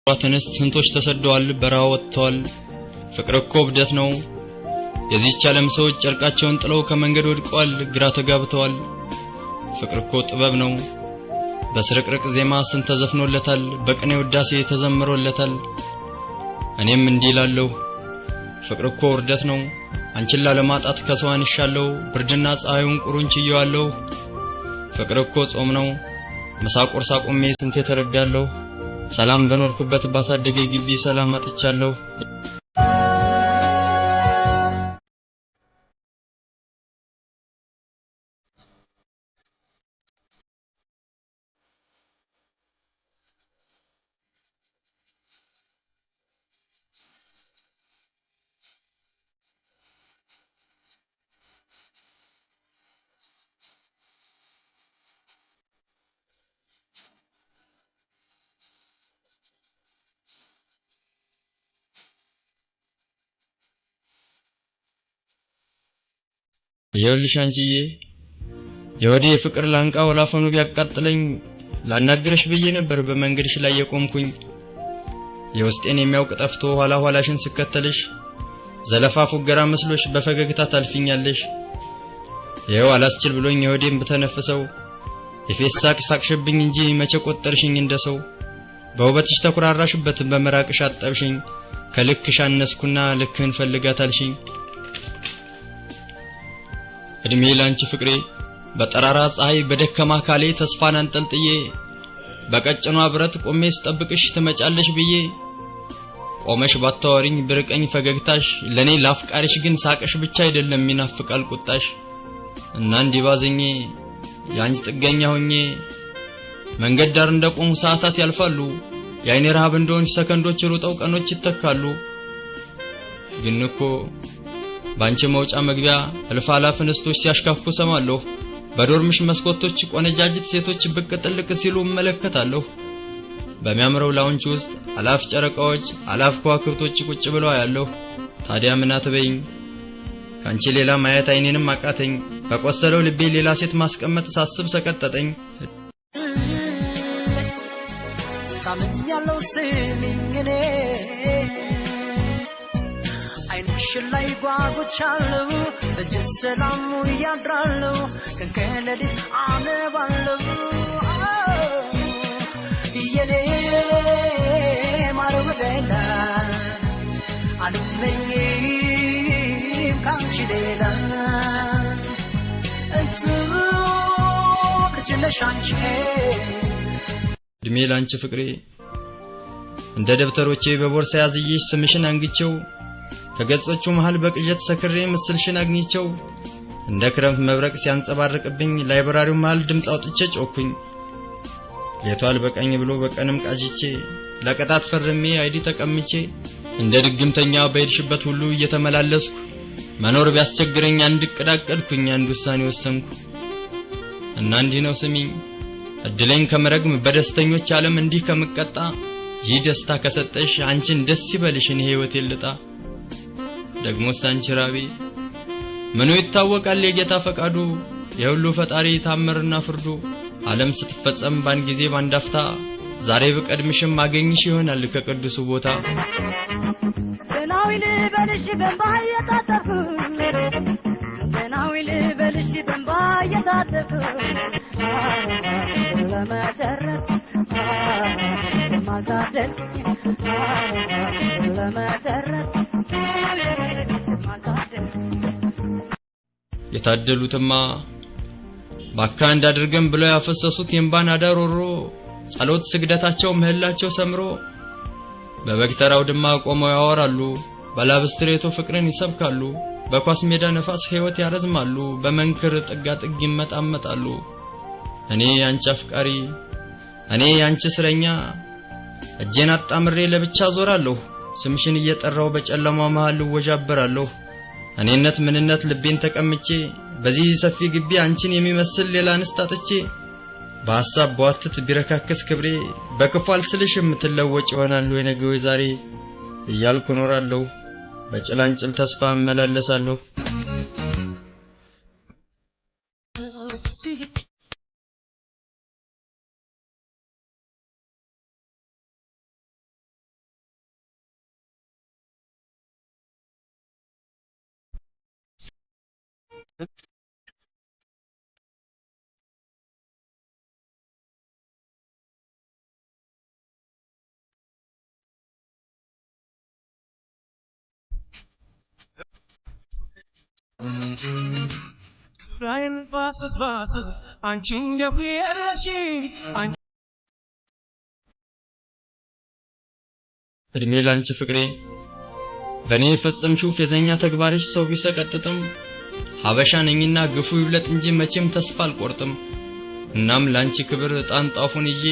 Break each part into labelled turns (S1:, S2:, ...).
S1: ዋተንስ ስንቶች ተሰደዋል በረሃ ወጥተዋል ፍቅር እኮ ብደት ነው የዚህች ዓለም ሰዎች ጨርቃቸውን ጥለው ከመንገድ ወድቀዋል ግራ ተጋብተዋል ፍቅር እኮ ጥበብ ነው በስርቅርቅ ዜማ ስንት ተዘፍኖለታል በቅኔ ውዳሴ ተዘምሮለታል እኔም እንዲህ እላለሁ ፍቅር እኮ ውርደት ነው አንቺን ላለማጣት ከሰው አንሻለሁ ብርድና ፀሐዩን ቁሩን ችየዋለሁ ፍቅር እኮ ጾም ነው መሳቁር ሳቁሜ ስንት ተረዳለሁ ሰላም በኖርኩበት ባሳደገ ግቢ ሰላም አጥቻለሁ ይኸውልሽ አንቺዬ የወዴ ፍቅር ላንቃ ወላፈኑ ቢያቃጥለኝ ላናግርሽ ብዬ ነበር በመንገድሽ ላይ የቆምኩኝ የውስጤን የሚያውቅ ጠፍቶ ኋላሽን ስከተልሽ ዘለፋ ፉገራ መስሎሽ በፈገግታ ታልፊኛለሽ ይኸው አላስችል ብሎኝ የወዴን በተነፈሰው የፌሳቅ ሳቅሽብኝ እንጂ መቼ ቆጠርሽኝ እንደሰው በውበትሽ ተኩራራሽበት በመራቅሽ አጠብሽኝ ከልክሽ አነስኩና ልክህን ፈልጋታልሽኝ እድሜ ላንቺ ፍቅሬ በጠራራ ፀሐይ በደከማ ካሌ ተስፋን አንጠልጥዬ በቀጭኗ ብረት ቆሜ ስጠብቅሽ ትመጫለሽ ብዬ ቆመሽ ባታወሪኝ ብርቀኝ ፈገግታሽ ለኔ ላፍቃሪሽ ግን ሳቅሽ ብቻ አይደለም ይናፍቃል ቁጣሽ እና እንዲባዘኜ ያንቺ ጥገኛ ሆኜ መንገድ ዳር እንደቆሙ ሰዓታት ያልፋሉ የአይኔ ረሃብ እንደሆንሽ ሰከንዶች ሩጠው ቀኖች ይተካሉ ግን እኮ ባንቺ መውጫ መግቢያ አልፋ አላፍ እንስቶች ሲያሽካፉ ሰማለሁ በዶርምሽ መስኮቶች ቆነጃጅት ሴቶች ብቅ ጥልቅ ሲሉ እመለከታለሁ በሚያምረው ላውንች ውስጥ አላፍ ጨረቃዎች አላፍ ከዋክብቶች ቁጭ ብለው ያለው ታዲያ ምን አትበይኝ ካንቺ ሌላ ማየት አይኔንም አቃተኝ በቆሰለው ልቤ ሌላ ሴት ማስቀመጥ ሳስብ ሰቀጠጠኝ ሳምን ያለው ሲልኝኔ አይንሽ ላይ ጓጉቻለሁ እጅግ ሰላሙ ያድራለሁ ከንከለሊት አነባለሁ የኔ ማርወደላ አልመኝም ካንቺ ሌላ እንቱ ከጀነሽ አንቺ እድሜ ላንቺ ፍቅሬ እንደ ደብተሮቼ በቦርሳ ያዝዬሽ ስምሽን አንግቼው ከገጾቹ መሃል በቅጀት ሰክሬ ምስልሽን አግኝቼው እንደ ክረምት መብረቅ ሲያንጸባርቅብኝ ላይብራሪው መሃል ድምጽ አውጥቼ ጮኩኝ ሌቷል በቀኝ ብሎ በቀንም ቃጅቼ ለቀጣት ፈርሜ አይዲ ተቀምጬ እንደ ድግምተኛ በሄድሽበት ሁሉ እየተመላለስኩ መኖር ቢያስቸግረኝ አንድ ቅዳቀድኩኝ አንድ ውሳኔ ወሰንኩ እና እንዲህ ነው ስሚኝ እድለኝ ከመረግም በደስተኞች ዓለም እንዲህ ከምቀጣ ይህ ደስታ ከሰጠሽ አንቺን ደስ ይበልሽ እኔ ህይወት ይልጣ ደግሞ ሳንቺራቢ ምኑ ይታወቃል የጌታ ፈቃዱ የሁሉ ፈጣሪ ታምርና ፍርዱ ዓለም ስትፈጸም ባን ጊዜ ባንዳፍታ ዛሬ በቀድምሽም ማገኝሽ ይሆናል ከቅዱሱ ቦታ
S2: ዘናዊል በልሽ በንባየታተኩ ዘናዊል በልሽ በንባየታተኩ ለመጨረስ ማጋደል ለመጨረስ
S1: የታደሉትማ ባካ እንዳደርገም ብለው ያፈሰሱት የምባን አዳሮሮ ጸሎት ስግደታቸው ምህላቸው ሰምሮ በበክተራው ድማ ቆመው ያወራሉ ባላብስትሬቶ ፍቅርን ይሰብካሉ በኳስ ሜዳ ነፋስ ህይወት ያረዝማሉ በመንክር ጥጋ ጥግ ይመጣመጣሉ እኔ ያንቺ አፍቃሪ እኔ ያንቺ ስረኛ እጄን አጣምሬ ለብቻ ዞራለሁ ስምሽን እየጠራው በጨለማው መሃል ወጃበራለሁ እኔነት ምንነት ልቤን ተቀምጬ በዚህ ሰፊ ግቢ አንቺን የሚመስል ሌላ አንስታጥቼ በሐሳብ በዋትት ቢረካከስ ክብሬ በክፋል ስልሽ የምትለወጭ ይሆናል ወይ ነገ ወይ ዛሬ እያልኩ ኖራለሁ በጭላንጭል ተስፋ እመላለሳለሁ
S3: Ryan Vasas አንቺን ገብያለሽ
S1: እድሜ ላንቺ ፍቅሬ በኔ የፈጸምሽው ፌዘኛ ተግባርሽ ሰው ቢሰቀጥጥም ሀበሻ ነኝና ግፉ ይብለጥ እንጂ መቼም ተስፋ አልቆርጥም። እናም ላንቺ ክብር ዕጣን ጣፉን ይዤ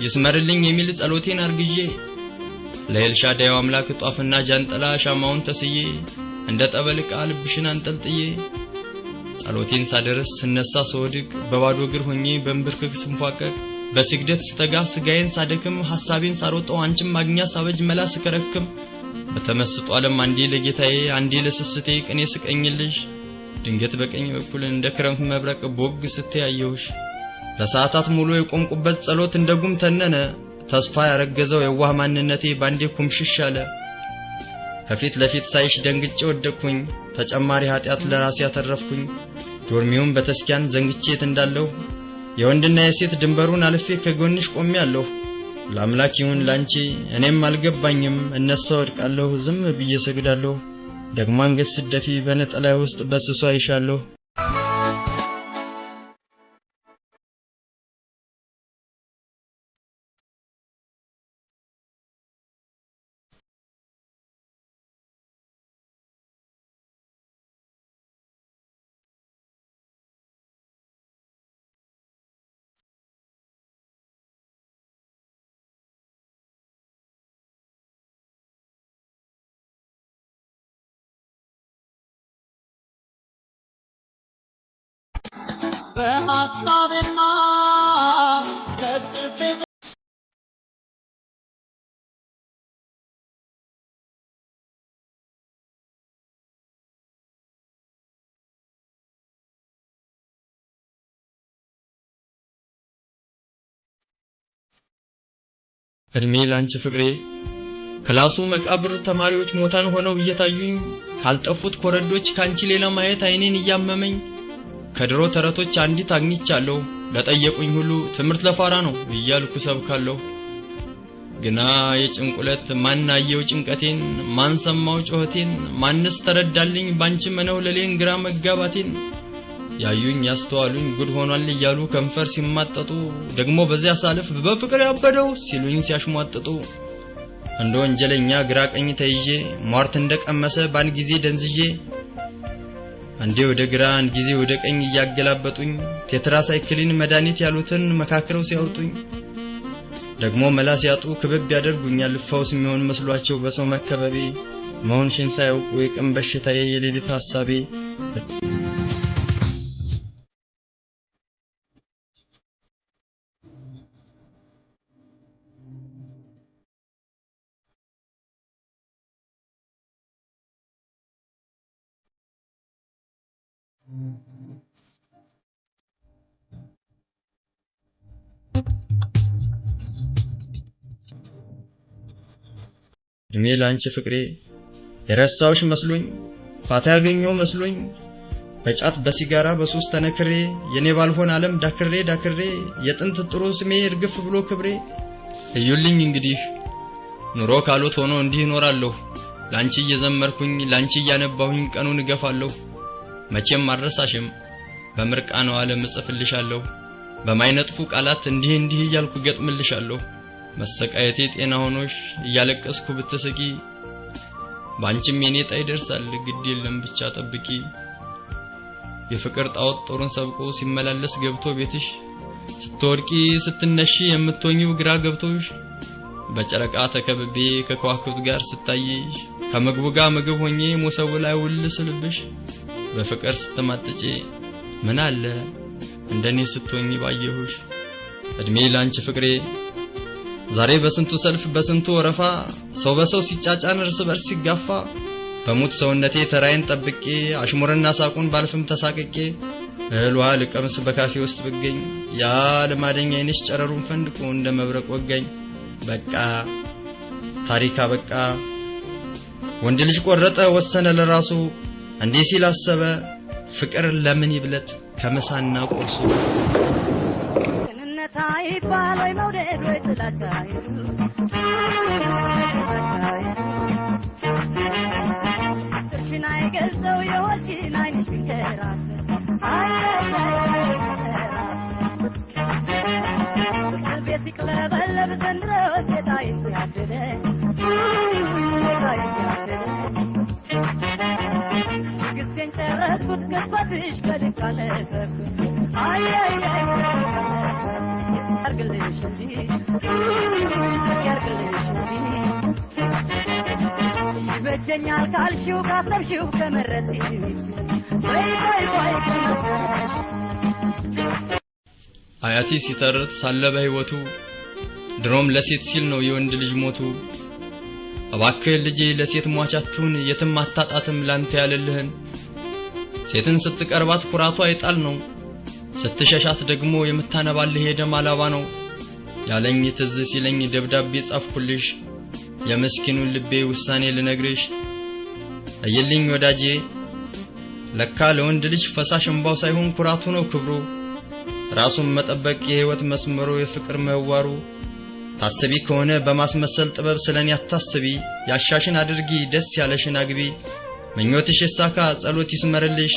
S1: ይስመርልኝ የሚል ጸሎቴን አርግዤ ለኤልሻዳዩ አምላክ ጧፍና ጃንጥላ ሻማውን ተስዬ እንደ ጠበል ዕቃ ልብሽን አንጠልጥዬ ጸሎቴን ሳደርስ ስነሳ ስወድቅ በባዶ እግር ሆኜ በእንብርክክ ስንፏቀቅ በስግደት ስተጋ ስጋዬን ሳደክም ሐሳቤን ሳሮጠው አንቺም ማግኛ ሳበጅ መላ ስከረክም በተመስጦ ዓለም አንዴ ለጌታዬ አንዴ ለስስቴ ቅኔ ስቀኝልሽ ድንገት በቀኝ በኩል እንደ ክረምት መብረቅ ቦግ ስትያየውሽ ለሰዓታት ሙሉ የቆምኩበት ጸሎት እንደጉም ተነነ። ተስፋ ያረገዘው የዋህ ማንነቴ ባንዴ ኩምሽሽ አለ። ከፊት ለፊት ሳይሽ ደንግጬ ወደቅኩኝ። ተጨማሪ ኃጢአት ለራሴ ያተረፍኩኝ። ጆርሚውን በተስኪያን ዘንግቼት እንዳለሁ የወንድና የሴት ድንበሩን አልፌ ከጎንሽ ቆሜያለሁ። ለአምላክ ይሁን ላንቺ እኔም አልገባኝም። እነሳ ወድቃለሁ ዝም ብዬ ሰግዳለሁ። ደግሞ አንገት ስደፊ በነጠላይ ውስጥ በስሷ አይሻለሁ።
S3: በሐሳቤማ ከጭፌ
S1: እድሜ ላንቺ ፍቅሬ ክላሱ መቃብር ተማሪዎች ሞታን ሆነው እየታዩኝ ካልጠፉት ኮረዶች ካንቺ ሌላ ማየት አይኔን እያመመኝ ከድሮ ተረቶች አንዲት አግኝቻለሁ። ለጠየቁኝ ሁሉ ትምህርት ለፋራ ነው እያልኩ ሰብካለሁ። ግና የጭንቁለት ማን አየው ጭንቀቴን፣ ማን ሰማው ጮኸቴን፣ ማንስ ተረዳልኝ ባንቺ መነው ለሌን ግራ መጋባቴን። ያዩኝ ያስተዋሉኝ ጉድ ሆኗል እያሉ ከንፈር ሲማጠጡ ደግሞ በዚያ ሳልፍ በፍቅር ያበደው ሲሉኝ ሲያሽሟጥጡ እንደ ወንጀለኛ ግራ ቀኝ ተይዤ ሟርት እንደቀመሰ ባን ጊዜ ደንዝዤ አንዴ ወደ ግራ አንድ ጊዜ ወደ ቀኝ እያገላበጡኝ ቴትራሳይክሊን መድኃኒት ያሉትን መካከረው ሲያወጡኝ ደግሞ መላ ሲያጡ ክብብ ያደርጉኛል ፈውስ የሚሆን መስሏቸው በሰው መከበቤ መሆንሽን ሳያውቁ የቀን በሽታዬ የሌሊት ሐሳቤ እድሜ ላንቺ ፍቅሬ የረሳውሽ መስሎኝ ፋታ ያገኘው መስሎኝ በጫት በሲጋራ በሱስ ተነክሬ የኔ ባልሆን ዓለም ዳክሬ የጥንት ጥሩ ስሜ እርግፍ ብሎ ክብሬ እዩልኝ እንግዲህ ኑሮ ካሎት ሆኖ እንዲህ እኖራለሁ ላንቺ እየዘመርኩኝ ላንቺ እያነባሁኝ ቀኑን እገፋለሁ መቼም አልረሳሽም በምርቃናው ዓለም እጽፍልሻለሁ በማይነጥፉ ቃላት እንዲህ እያልኩ ገጥምልሻለሁ መሰቃየቴ ጤና ሆኖሽ እያለቀስኩ ብትስቂ ባንቺም የኔ ጣይ ደርሳል ግድ የለም ብቻ ጠብቂ የፍቅር ጣዖት ጦሩን ሰብቆ ሲመላለስ ገብቶ ቤትሽ ስትወድቂ ስትነሺ የምትሆኚው ግራ ገብቶሽ በጨረቃ ተከብቤ ከከዋክብት ጋር ስታይሽ ከምግቡ ጋር ምግብ ሆኜ ሞሰቡ ላይ ውልስልብሽ በፍቅር ስትማጥጪ ምን አለ እንደኔ ስትሆኚ ባየሁሽ እድሜ ላንቺ ፍቅሬ ዛሬ በስንቱ ሰልፍ በስንቱ ወረፋ ሰው በሰው ሲጫጫን እርስ በርስ ሲጋፋ በሙት ሰውነቴ ተራዬን ጠብቄ አሽሙርና ሳቁን ባልፍም ተሳቅቄ እህልዋ ልቀምስ በካፌ ውስጥ ብገኝ ያ ለማደኛ አይንሽ ጨረሩን ፈንድቆ እንደ መብረቅ ወጋኝ በቃ ታሪካ በቃ ወንድ ልጅ ቆረጠ ወሰነ ለራሱ እንዴ ሲል አሰበ ፍቅር ለምን ይብለት ከመሳና ቁርሱ
S2: እንነታ ይባል ወይ መውደድ ወይ ጥላቻ ሽና ይገልጸው የወሽና አይንሽ ቢንከራስ በሲክ ለበለብ ዘንድሮስ የታይስ ያደለ ግስቴን ጨረስኩት ከፋትሽ በልካለ አይ አርግልሽ እንጂ ያርግልሽ እንጂ ይበጀኛል ካልሽው ካሰብሽው ከመረጥሽ ወይ ከመረጥሽ
S1: አያቴ ሲተርት ሳለ በህይወቱ ድሮም ለሴት ሲል ነው የወንድ ልጅ ሞቱ እባክህ ልጄ ለሴት ሟቻቱን የትም አታጣትም ላንተ ያለልህን ሴትን ስትቀርባት ኩራቷ አይጣል ነው ስትሸሻት ደግሞ የምታነባልህ የደም አላባ ነው ያለኝ ትዝ ሲለኝ ደብዳቤ ጻፍኩልሽ የመስኪኑን ልቤ ውሳኔ ልነግርሽ እየልኝ ወዳጄ ለካ ለወንድ ልጅ ፈሳሽ እንባው ሳይሆን ኩራቱ ነው ክብሩ ራሱን መጠበቅ የህይወት መስመሩ የፍቅር መዋሩ ታስቢ ከሆነ በማስመሰል ጥበብ ስለኔ አታስቢ ያሻሽን አድርጊ ደስ ያለሽን አግቢ ምኞትሽ ይሳካ ጸሎት ይስመርልሽ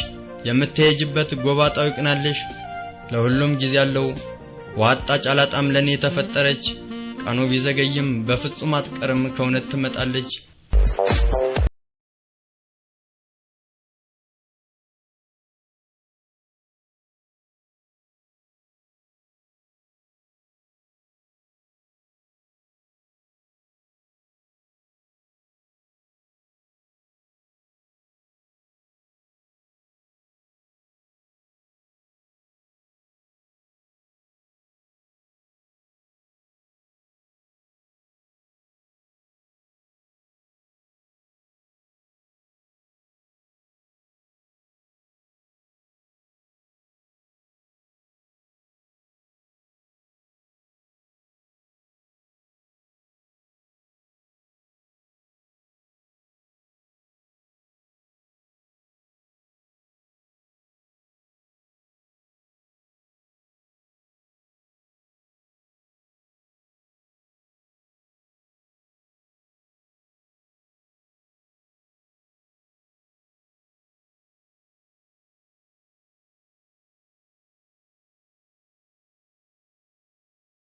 S1: የምትሄጅበት ጎባጣው ይቅናልሽ ለሁሉም ጊዜ ያለው ዋጣ ጫላጣም ለኔ ተፈጠረች ቀኑ ቢዘገይም በፍጹም አትቀርም ከእውነት ትመጣለች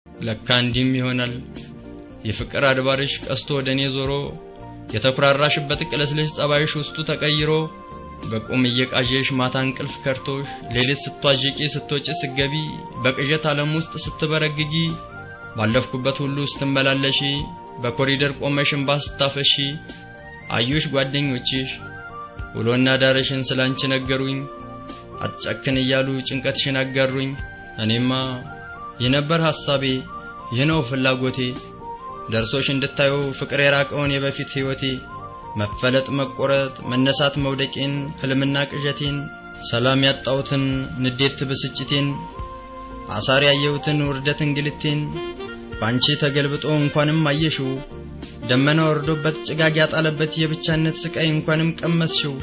S1: ለካ እንዲም ይሆናል የፍቅር አድባርሽ ቀስቶ ወደኔ ዞሮ የተኩራራሽበት ቅለስልሽ ጸባይሽ ውስጡ ተቀይሮ በቁም እየቃዠሽ ማታ እንቅልፍ ከርቶሽ ሌሊት ስትዋዥቂ ስትወጪ ስትገቢ በቅዠት ዓለም ውስጥ ስትበረግጊ ባለፍኩበት ሁሉ ስትመላለሺ በኮሪደር ቆመሽ እንባ ስታፈሺ አዩሽ ጓደኞችሽ ውሎና ዳርሽን ስላንቺ ነገሩኝ አትጨክን እያሉ ጭንቀትሽን አጋሩኝ እኔማ የነበር ሐሳቤ የነው ፍላጎቴ ደርሶሽ እንድታዩ ፍቅር የራቀውን የበፊት ህይወቴ መፈለጥ መቆረጥ መነሳት መውደቄን ህልምና ቅዠቴን ሰላም ያጣውትን ንዴት ብስጭቴን አሳር ያየውትን ውርደት እንግልቴን ባንቺ ተገልብጦ እንኳንም አየሽው ደመና ወርዶበት ጭጋግ ያጣለበት የብቻነት ስቃይ እንኳንም ቀመስሽው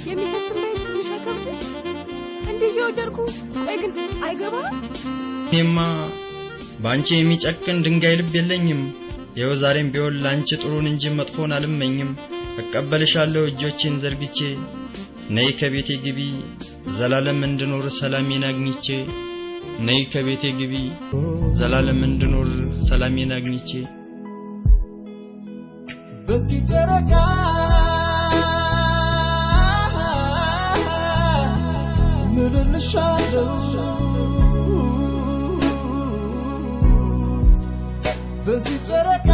S4: የሚፈስመኝ ትንሽ አከብድ እንዲየው ደርኩ ቆይ ግን አይገባ
S1: እኔማ ባንቺ የሚጨክን ድንጋይ ልብ የለኝም የው ዛሬም ቢሆን ላንቺ ጥሩን እንጂ መጥፎን አልመኝም እቀበልሻለሁ እጆቼን ዘርግቼ ነይ ከቤቴ ግቢ ዘላለም እንድኖር ሰላሜን አግኝቼ ነይ ከቤቴ ግቢ ዘላለም እንድኖር ሰላሜን አግኝቼ
S3: በዚህ ጨረቃ ምልልሻለሁ በዚህ ጨረቃ